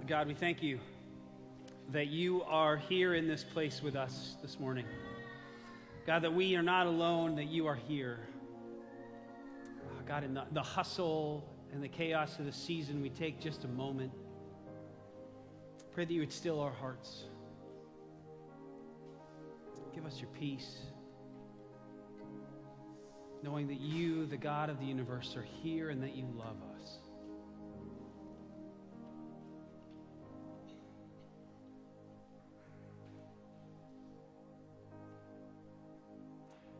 God, we thank you that you are here in this place with us this morning. God, that we are not alone, that you are here. God, in the hustle and the chaos of the season, we take just a moment. Pray that you would still our hearts. Give us your peace, knowing that you, the God of the universe, are here and that you love us.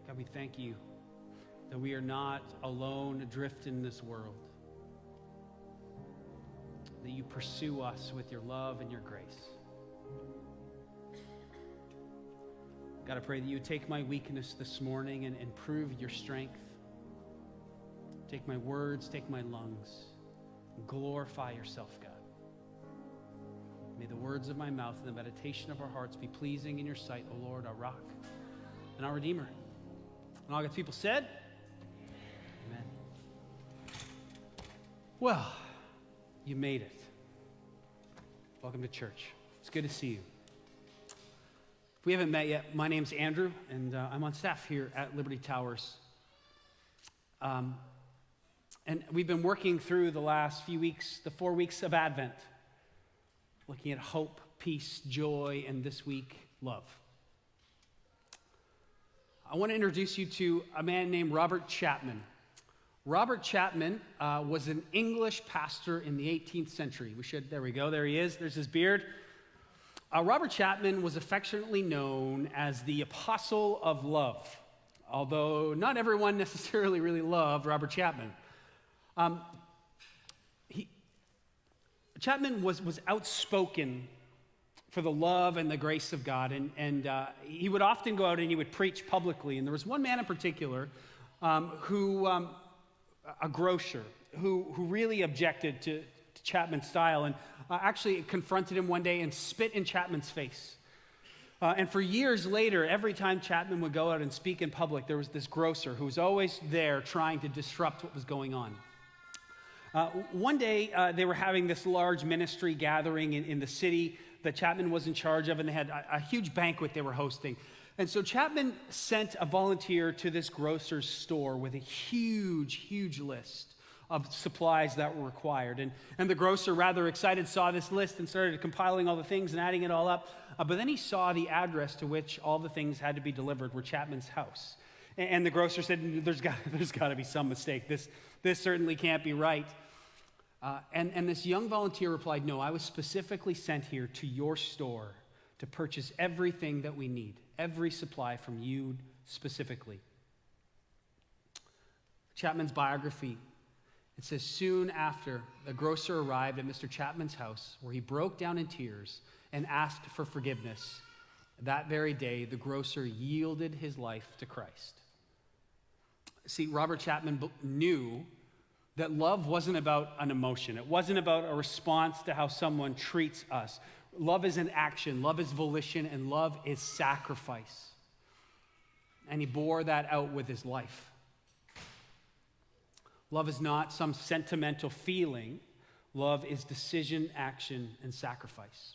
God, we thank you that we are not alone adrift in this world, that you pursue us with your love and your grace. God, I pray that you would take my weakness this morning and prove your strength. Take my words, take my lungs, and glorify yourself, God. May the words of my mouth and the meditation of our hearts be pleasing in your sight, O Lord, our rock and our Redeemer. And all God's people said, amen. Well, you made it. Welcome to church. It's good to see you. If we haven't met yet, my name's Andrew, and I'm on staff here at Liberty Towers. And we've been working through the last few weeks, the 4 weeks of Advent, looking at hope, peace, joy, and this week, love. I want to introduce you to a man named Robert Chapman. Robert Chapman was an English pastor in the 18th century. There we go, there he is, there's his beard. Robert Chapman was affectionately known as the Apostle of Love, although not everyone necessarily really loved Robert Chapman. Chapman was outspoken for the love and the grace of God, and he would often go out and he would preach publicly. And there was one man in particular a grocer, who really objected to Chapman's style and actually confronted him one day and spit in Chapman's face. And for years later, every time Chapman would go out and speak in public, there was this grocer who was always there trying to disrupt what was going on. One day, they were having this large ministry gathering in the city that Chapman was in charge of, and they had a huge banquet they were hosting. And so Chapman sent a volunteer to this grocer's store with a huge list of supplies that were required. And the grocer, rather excited, saw this list and started compiling all the things and adding it all up. But then he saw the address to which all the things had to be delivered were Chapman's house. And the grocer said, there's got to be some mistake. This certainly can't be right. And this young volunteer replied, no, I was specifically sent here to your store to purchase everything that we need, every supply from you specifically. Chapman's biography, it says, soon after, the grocer arrived at Mr. Chapman's house, where he broke down in tears and asked for forgiveness. That very day, the grocer yielded his life to Christ. See, Robert Chapman knew that love wasn't about an emotion. It wasn't about a response to how someone treats us. Love is an action, love is volition, and love is sacrifice. And he bore that out with his life. Love is not some sentimental feeling. Love is decision, action, and sacrifice.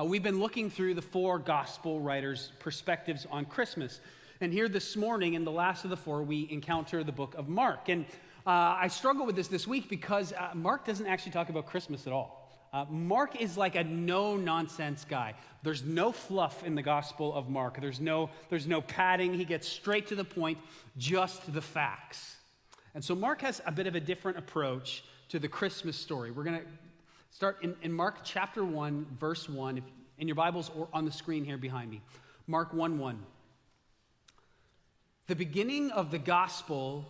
We've been looking through the 4 gospel writers' perspectives on Christmas. And here this morning, in the last of the 4, we encounter the book of Mark. And I struggle with this week because Mark doesn't actually talk about Christmas at all. Mark is like a no-nonsense guy. There's no fluff in the Gospel of Mark. There's no padding. He gets straight to the point, just the facts. And so Mark has a bit of a different approach to the Christmas story. We're going to start in Mark chapter 1, verse 1, in your Bibles or on the screen here behind me. Mark 1:1. The beginning of the gospel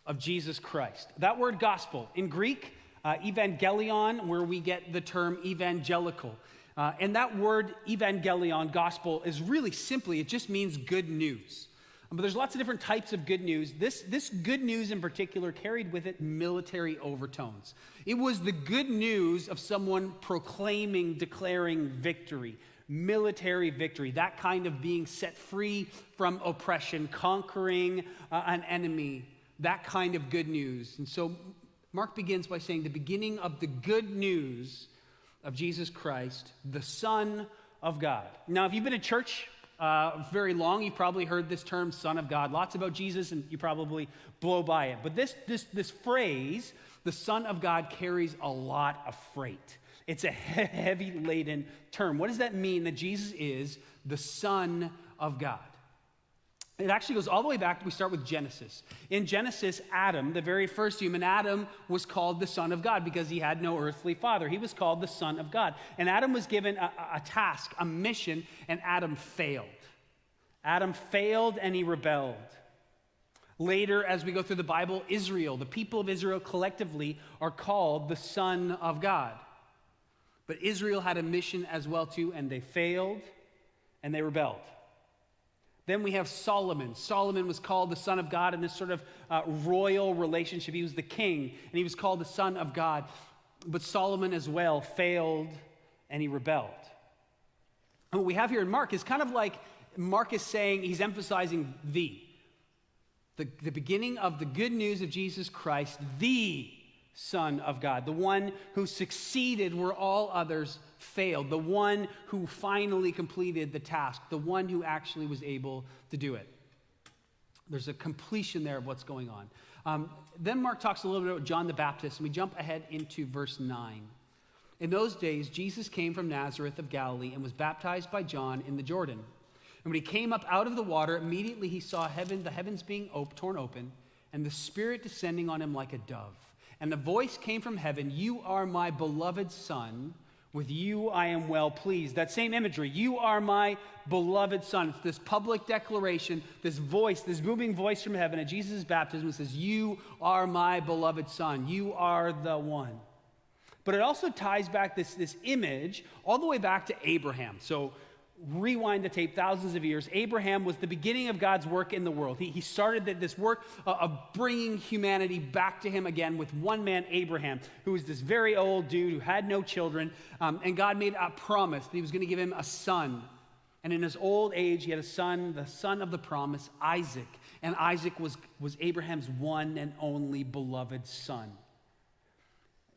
of Jesus Christ. That word gospel, in Greek, evangelion, where we get the term evangelical. And that word evangelion, gospel, is really simply, it just means good news. But there's lots of different types of good news. This good news in particular carried with it military overtones. It was the good news of someone proclaiming, declaring victory, military victory, that kind of being set free from oppression, conquering an enemy, that kind of good news. And so Mark begins by saying the beginning of the good news of Jesus Christ, the Son of God. Now, if you've been in church very long, you've probably heard this term, Son of God. Lots about Jesus, and you probably blow by it. But this phrase, the Son of God, carries a lot of freight. It's a heavy-laden term. What does that mean, that Jesus is the Son of God? It actually goes all the way back. We start with Genesis. In Genesis, Adam, the very first human, Adam was called the Son of God because he had no earthly father. He was called the Son of God. And Adam was given a task, a mission, and Adam failed. Adam failed and he rebelled. Later, as we go through the Bible, Israel, the people of Israel collectively are called the Son of God. But Israel had a mission as well too, and they failed and they rebelled. Then we have Solomon. Solomon was called the Son of God in this sort of royal relationship. He was the king, and he was called the Son of God. But Solomon as well failed, and he rebelled. And what we have here in Mark is kind of like Mark is saying, he's emphasizing the beginning of the good news of Jesus Christ, the Son of God, the one who succeeded where all others failed, the one who finally completed the task, the one who actually was able to do it. There's a completion there of what's going on. Then Mark talks a little bit about John the Baptist, and we jump ahead into verse 9. In those days, Jesus came from Nazareth of Galilee and was baptized by John in the Jordan. And when he came up out of the water, immediately he saw the heavens being torn open, and the Spirit descending on him like a dove. And the voice came from heaven, "You are my beloved Son, with you I am well pleased." That same imagery, you are my beloved Son. It's this public declaration, this voice, this booming voice from heaven at Jesus' baptism says, you are my beloved Son. You are the one. But it also ties back this image all the way back to Abraham. So rewind the tape thousands of years. Abraham was the beginning of God's work in the world. He started this work of bringing humanity back to him again with one man, Abraham, who was this very old dude who had no children. And God made a promise that he was going to give him a son. And in his old age, he had a son, the son of the promise, Isaac. And Isaac was Abraham's one and only beloved son.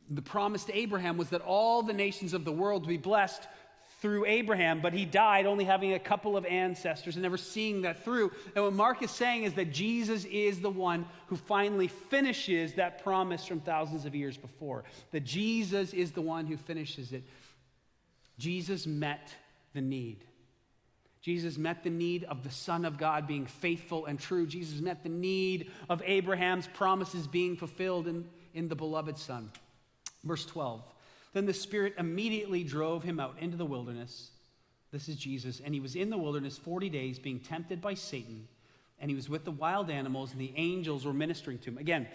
The promise to Abraham was that all the nations of the world would be blessed through Abraham, but he died only having a couple of ancestors and never seeing that through. And what Mark is saying is that Jesus is the one who finally finishes that promise from thousands of years before. That Jesus is the one who finishes it. Jesus met the need. Jesus met the need of the Son of God being faithful and true. Jesus met the need of Abraham's promises being fulfilled in the beloved Son. Verse 12. Then the Spirit immediately drove him out into the wilderness. This is Jesus. And he was in the wilderness 40 days being tempted by Satan. And he was with the wild animals, and the angels were ministering to him. Again,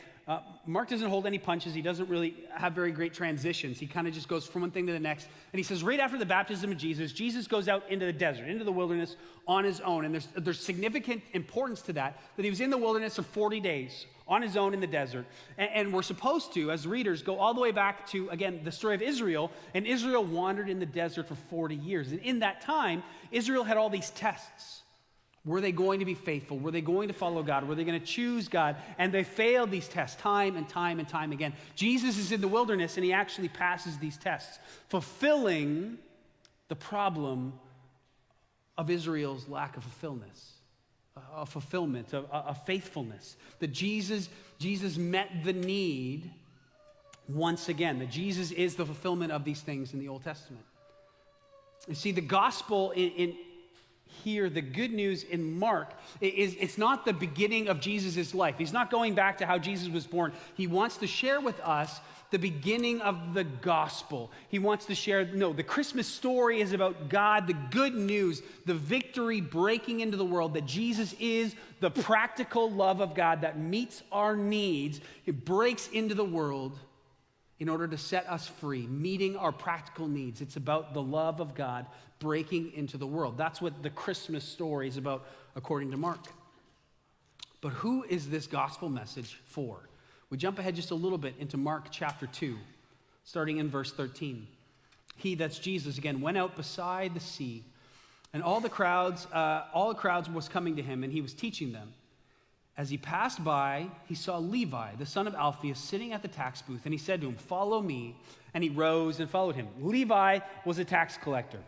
Mark doesn't hold any punches. He doesn't really have very great transitions. He kind of just goes from one thing to the next. And he says right after the baptism of Jesus, Jesus goes out into the desert, into the wilderness on his own. And there's significant importance to that he was in the wilderness for 40 days on his own in the desert. And we're supposed to, as readers, go all the way back to, again, the story of Israel. And Israel wandered in the desert for 40 years. And in that time, Israel had all these tests. Were they going to be faithful? Were they going to follow God? Were they going to choose God? And they failed these tests time and time and time again. Jesus is in the wilderness, and he actually passes these tests, fulfilling the problem of Israel's lack of fulfillment, of faithfulness. That Jesus met the need once again. That Jesus is the fulfillment of these things in the Old Testament. You see, the gospel in here, the good news in Mark is it's not the beginning of Jesus' life. He's not going back to how Jesus was born. He wants to share with us the beginning of the gospel. He wants to share, the Christmas story is about God, the good news, the victory breaking into the world, that Jesus is the practical love of God that meets our needs. It breaks into the world in order to set us free, meeting our practical needs. It's about the love of God breaking into the world. That's what the Christmas story is about, according to Mark. But who is this gospel message for? We jump ahead just a little bit into Mark chapter 2, starting in verse 13. He, that's Jesus again, went out beside the sea, and all the crowds was coming to him, and he was teaching them. As he passed by, he saw Levi, the son of Alphaeus, sitting at the tax booth, and he said to him, "Follow me." And he rose and followed him. Levi was a tax collector.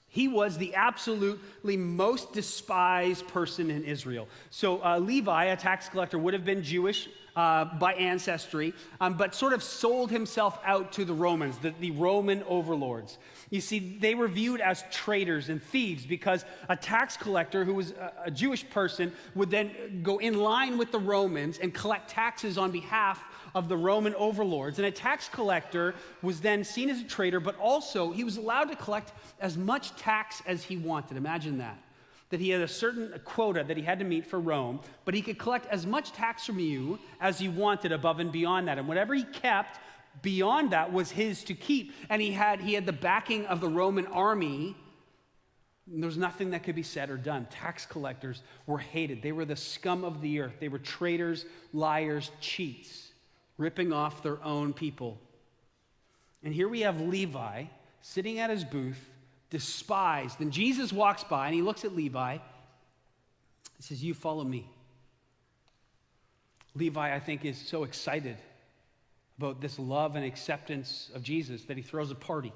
He was the absolutely most despised person in Israel. So Levi, a tax collector, would have been Jewish by ancestry, but sort of sold himself out to the Romans, the Roman overlords. You see, they were viewed as traitors and thieves because a tax collector who was a Jewish person would then go in line with the Romans and collect taxes on behalf of the Roman overlords. And a tax collector was then seen as a traitor, but also he was allowed to collect as much tax as he wanted. Imagine that he had a certain quota that he had to meet for Rome, but he could collect as much tax from you as he wanted above and beyond that. And whatever he kept beyond that was his to keep. And he had the backing of the Roman army. There was nothing that could be said or done. Tax collectors were hated. They were the scum of the earth. They were traitors, liars, cheats, ripping off their own people. And here we have Levi sitting at his booth, despised. And Jesus walks by and he looks at Levi. He says, "You follow me." Levi, I think, is so excited about this love and acceptance of Jesus that he throws a party.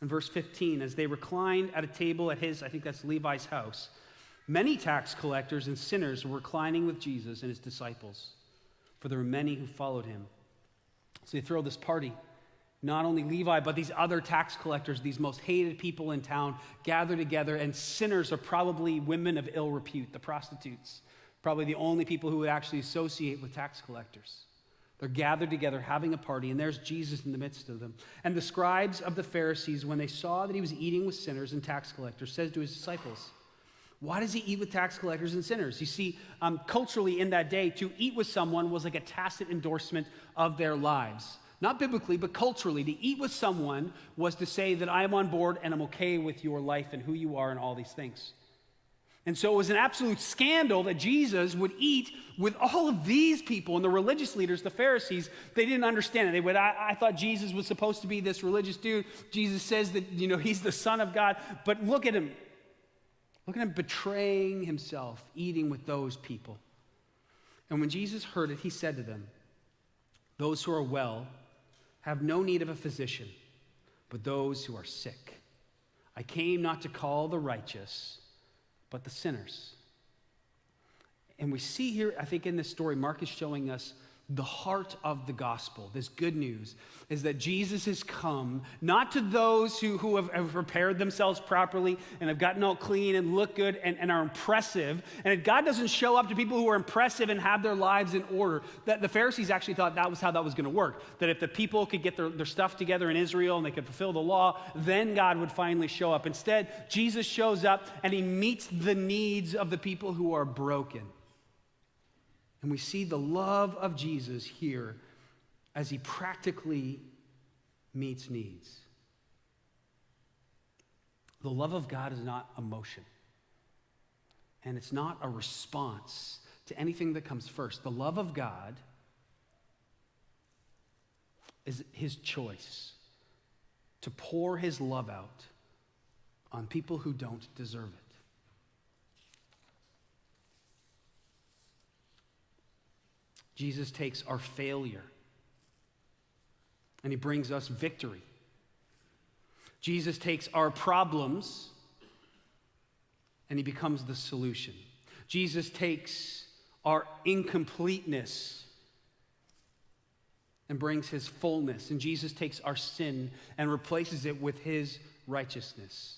In verse 15, as they reclined at a table at his, I think that's Levi's house, many tax collectors and sinners were reclining with Jesus and his disciples, for there were many who followed him. So they throw this party. Not only Levi, but these other tax collectors, these most hated people in town, gather together, and sinners are probably women of ill repute, the prostitutes, probably the only people who would actually associate with tax collectors. They're gathered together having a party, and there's Jesus in the midst of them. And the scribes of the Pharisees, when they saw that he was eating with sinners and tax collectors, said to his disciples, "Why does he eat with tax collectors and sinners?" You see, culturally in that day, to eat with someone was like a tacit endorsement of their lives. Not biblically, but culturally. To eat with someone was to say that I am on board and I'm okay with your life and who you are and all these things. And so it was an absolute scandal that Jesus would eat with all of these people. And the religious leaders, the Pharisees, they didn't understand it. They would, I thought Jesus was supposed to be this religious dude. Jesus says that, he's the Son of God. But look at him. Look at him betraying himself, eating with those people. And when Jesus heard it, he said to them, "Those who are well have no need of a physician, but those who are sick. I came not to call the righteous, but the sinners." And we see here, I think in this story, Mark is showing us the heart of the gospel. This good news is that Jesus has come not to those who have prepared themselves properly and have gotten all clean and look good and are impressive. And God doesn't show up to people who are impressive and have their lives in order. That the Pharisees actually thought that was how that was going to work. That if the people could get their stuff together in Israel and they could fulfill the law, then God would finally show up. Instead, Jesus shows up and he meets the needs of the people who are broken. And we see the love of Jesus here as he practically meets needs. The love of God is not emotion. And it's not a response to anything that comes first. The love of God is his choice to pour his love out on people who don't deserve it. Jesus takes our failure and he brings us victory. Jesus takes our problems and he becomes the solution. Jesus takes our incompleteness and brings his fullness. And Jesus takes our sin and replaces it with his righteousness.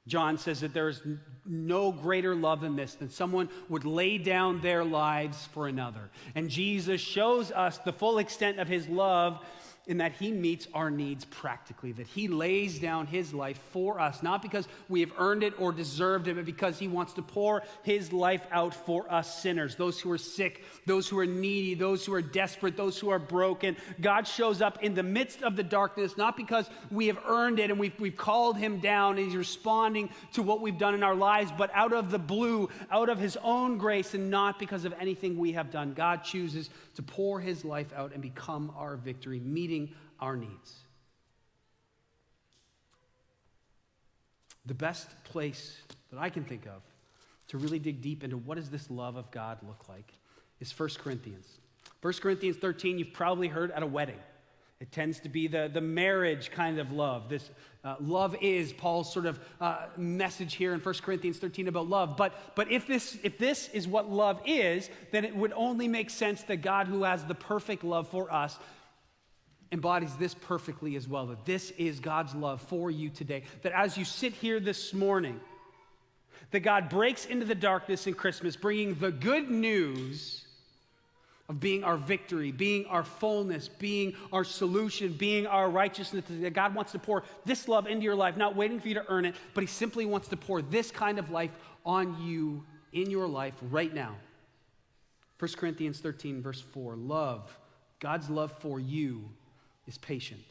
John says that there is no greater love than this, than someone would lay down their lives for another. And Jesus shows us the full extent of his love in that he meets our needs practically, that he lays down his life for us, not because we have earned it or deserved it, but because he wants to pour his life out for us sinners, those who are sick, those who are needy, those who are desperate, those who are broken. God shows up in the midst of the darkness, not because we have earned it and we've called him down and he's responding to what we've done in our lives, but out of the blue, out of his own grace and not because of anything we have done. God chooses to pour his life out and become our victory, meeting our needs. The best place that I can think of to really dig deep into what does this love of God look like is 1 Corinthians. 1 Corinthians 13, you've probably heard at a wedding. It tends to be the marriage kind of love. This love is Paul's sort of message here in 1 Corinthians 13 about love. But if this is what love is, then it would only make sense that God, who has the perfect love for us, embodies this perfectly as well. That this is God's love for you today. That as you sit here this morning, that God breaks into the darkness in Christmas, bringing the good news of being our victory, being our fullness, being our solution, being our righteousness. That God wants to pour this love into your life, not waiting for you to earn it, but he simply wants to pour this kind of life on you in your life right now. 1 Corinthians 13, verse 4, love, God's love for you is patient.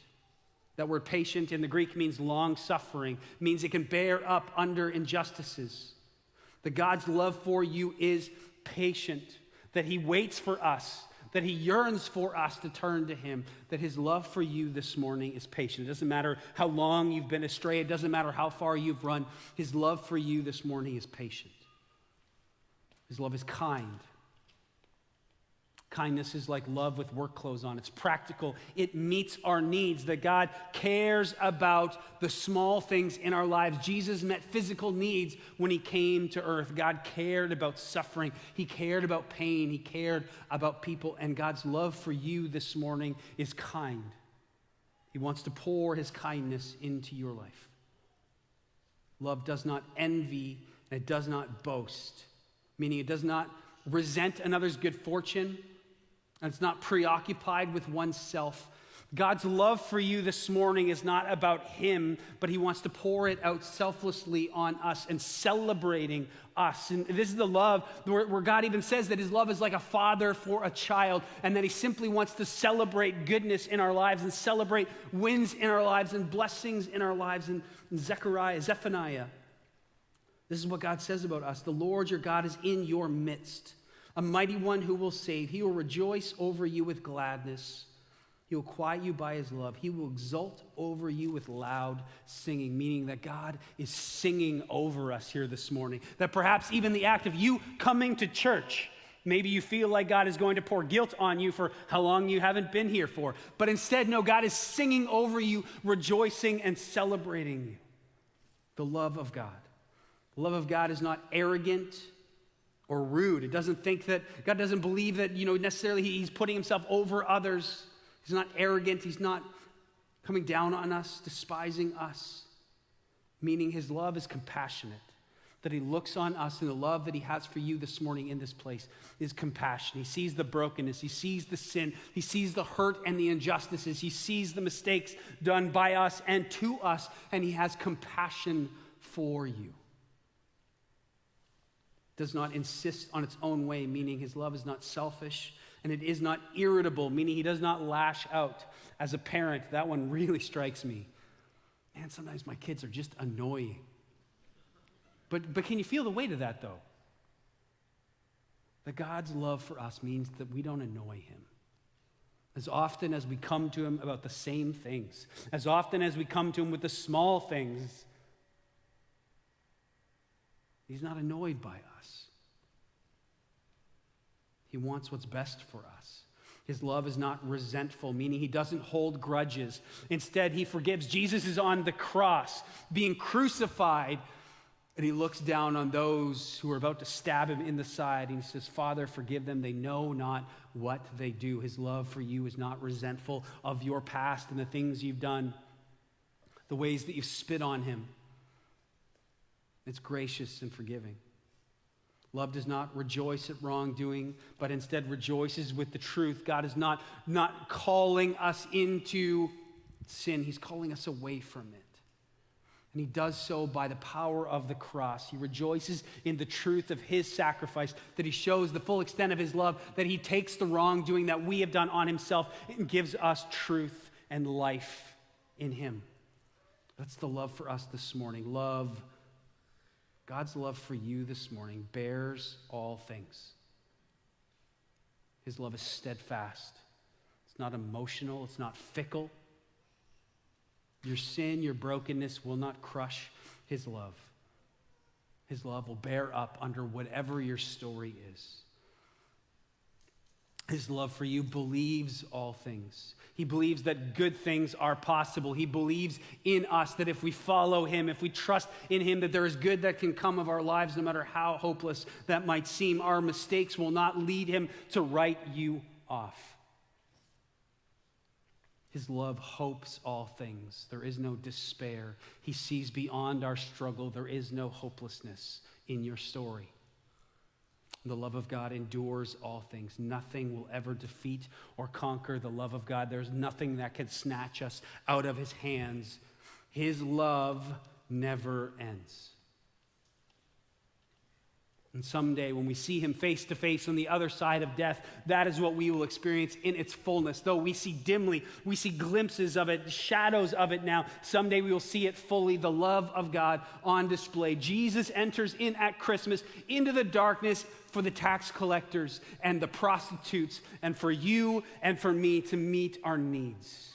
That word patient in the Greek means long-suffering, means it can bear up under injustices. That God's love for you is patient. That he waits for us, that he yearns for us to turn to him, that his love for you this morning is patient. It doesn't matter how long you've been astray. It doesn't matter how far you've run. His love for you this morning is patient. His love is kind. Kindness is like love with work clothes on. It's practical. It meets our needs. That God cares about the small things in our lives. Jesus met physical needs when he came to earth. God cared about suffering. He cared about pain. He cared about people. And God's love for you this morning is kind. He wants to pour his kindness into your life. Love does not envy, and it does not boast, meaning it does not resent another's good fortune, and it's not preoccupied with oneself. God's love for you this morning is not about him, but he wants to pour it out selflessly on us and celebrating us. And this is the love where God even says that his love is like a father for a child, and that he simply wants to celebrate goodness in our lives and celebrate wins in our lives and blessings in our lives. And Zephaniah, this is what God says about us. The Lord your God is in your midst, a mighty one who will save. He will rejoice over you with gladness. He will quiet you by his love. He will exult over you with loud singing, meaning that God is singing over us here this morning. That perhaps even the act of you coming to church, maybe you feel like God is going to pour guilt on you for how long you haven't been here for. But instead, no, God is singing over you, rejoicing and celebrating you. The love of God. The love of God is not arrogant or rude. It doesn't think that, God doesn't believe that, necessarily he's putting himself over others. He's not arrogant. He's not coming down on us, despising us. Meaning his love is compassionate. That he looks on us, and the love that he has for you this morning in this place is compassion. He sees the brokenness. He sees the sin. He sees the hurt and the injustices. He sees the mistakes done by us and to us, and he has compassion for you. Does not insist on its own way, meaning his love is not selfish, and it is not irritable, meaning he does not lash out. As a parent, that one really strikes me. Man, sometimes my kids are just annoying. But can you feel the weight of that, though? That God's love for us means that we don't annoy him. As often as we come to him about the same things, as often as we come to him with the small things, he's not annoyed by us. He wants what's best for us. His love is not resentful, meaning he doesn't hold grudges. Instead, he forgives. Jesus is on the cross, being crucified, and he looks down on those who are about to stab him in the side, and he says, Father, forgive them. They know not what they do. His love for you is not resentful of your past and the things you've done, the ways that you've spit on him. It's gracious and forgiving. Love does not rejoice at wrongdoing, but instead rejoices with the truth. God is not calling us into sin. He's calling us away from it. And he does so by the power of the cross. He rejoices in the truth of his sacrifice, that he shows the full extent of his love, that he takes the wrongdoing that we have done on himself and gives us truth and life in him. That's the love for us this morning. God's love for you this morning bears all things. His love is steadfast. It's not emotional. It's not fickle. Your sin, your brokenness will not crush his love. His love will bear up under whatever your story is. His love for you believes all things. He believes that good things are possible. He believes in us that if we follow him, if we trust in him, that there is good that can come of our lives, no matter how hopeless that might seem. Our mistakes will not lead him to write you off. His love hopes all things. There is no despair. He sees beyond our struggle. There is no hopelessness in your story. The love of God endures all things. Nothing will ever defeat or conquer the love of God. There's nothing that can snatch us out of his hands. His love never ends. And someday when we see him face to face on the other side of death, that is what we will experience in its fullness. Though we see dimly, we see glimpses of it, shadows of it now. Someday we will see it fully, the love of God on display. Jesus enters in at Christmas into the darkness for the tax collectors and the prostitutes and for you and for me to meet our needs.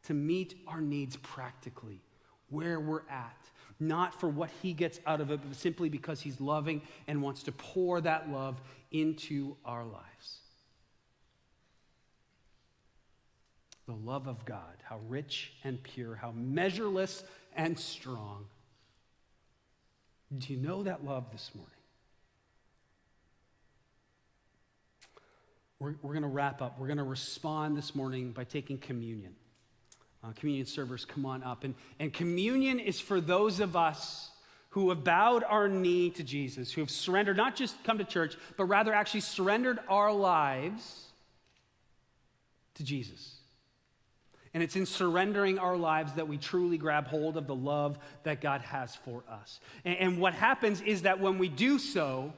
To meet our needs practically, where we're at. Not for what he gets out of it, but simply because he's loving and wants to pour that love into our lives. The love of God, how rich and pure, how measureless and strong. Do you know that love this morning? We're going to wrap up. We're going to respond this morning by taking communion. Communion servers, come on up. And communion is for those of us who have bowed our knee to Jesus, who have surrendered, not just come to church, but rather actually surrendered our lives to Jesus. And it's in surrendering our lives that we truly grab hold of the love that God has for us. And what happens is that when we do so,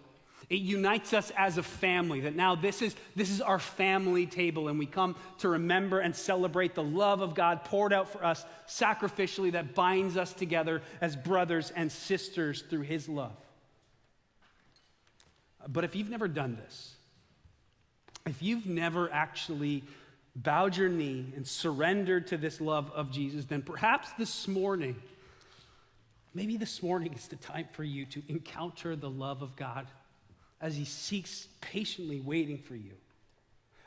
it unites us as a family, that now this is our family table, and we come to remember and celebrate the love of God poured out for us sacrificially that binds us together as brothers and sisters through his love. But if you've never done this, if you've never actually bowed your knee and surrendered to this love of Jesus, then perhaps this morning, maybe this morning is the time for you to encounter the love of God as he seeks patiently waiting for you.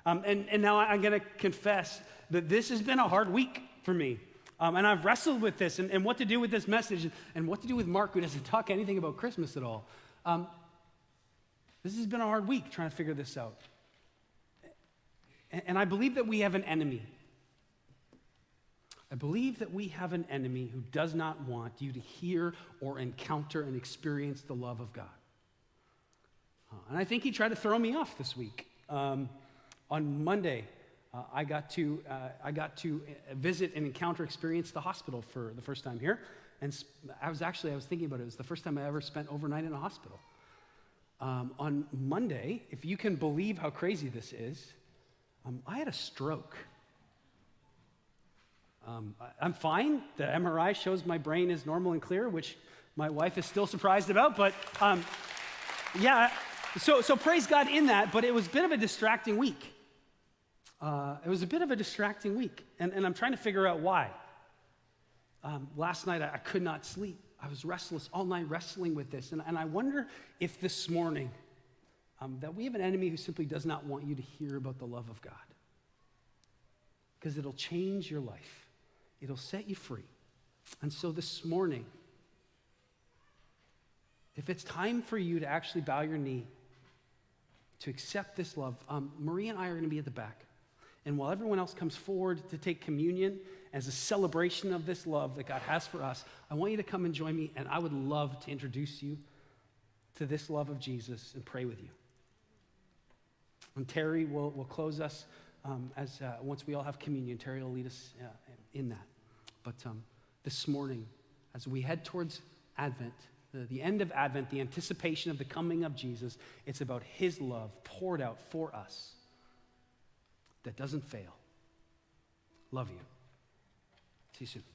And now I'm going to confess that this has been a hard week for me. And I've wrestled with this and what to do with this message and what to do with Mark, who doesn't talk anything about Christmas at all. This has been a hard week trying to figure this out. And I believe that we have an enemy. I believe that we have an enemy who does not want you to hear or encounter and experience the love of God. And I think he tried to throw me off this week. On Monday, I got to visit and encounter, experience the hospital for the first time here. And I was thinking about it. It was the first time I ever spent overnight in a hospital. On Monday, if you can believe how crazy this is, I had a stroke. I'm fine. The MRI shows my brain is normal and clear, which my wife is still surprised about. But yeah. So praise God in that, but it was a bit of a distracting week. And I'm trying to figure out why. Last night, I could not sleep. I was restless all night wrestling with this. And I wonder if this morning that we have an enemy who simply does not want you to hear about the love of God. Because it'll change your life. It'll set you free. And so this morning, if it's time for you to actually bow your knee, to accept this love, Marie and I are going to be at the back. And while everyone else comes forward to take communion as a celebration of this love that God has for us, I want you to come and join me, and I would love to introduce you to this love of Jesus and pray with you. And Terry will close us once we all have communion. Terry will lead us in that. But this morning, as we head towards Advent, the end of Advent, the anticipation of the coming of Jesus, it's about his love poured out for us that doesn't fail. Love you. See you soon.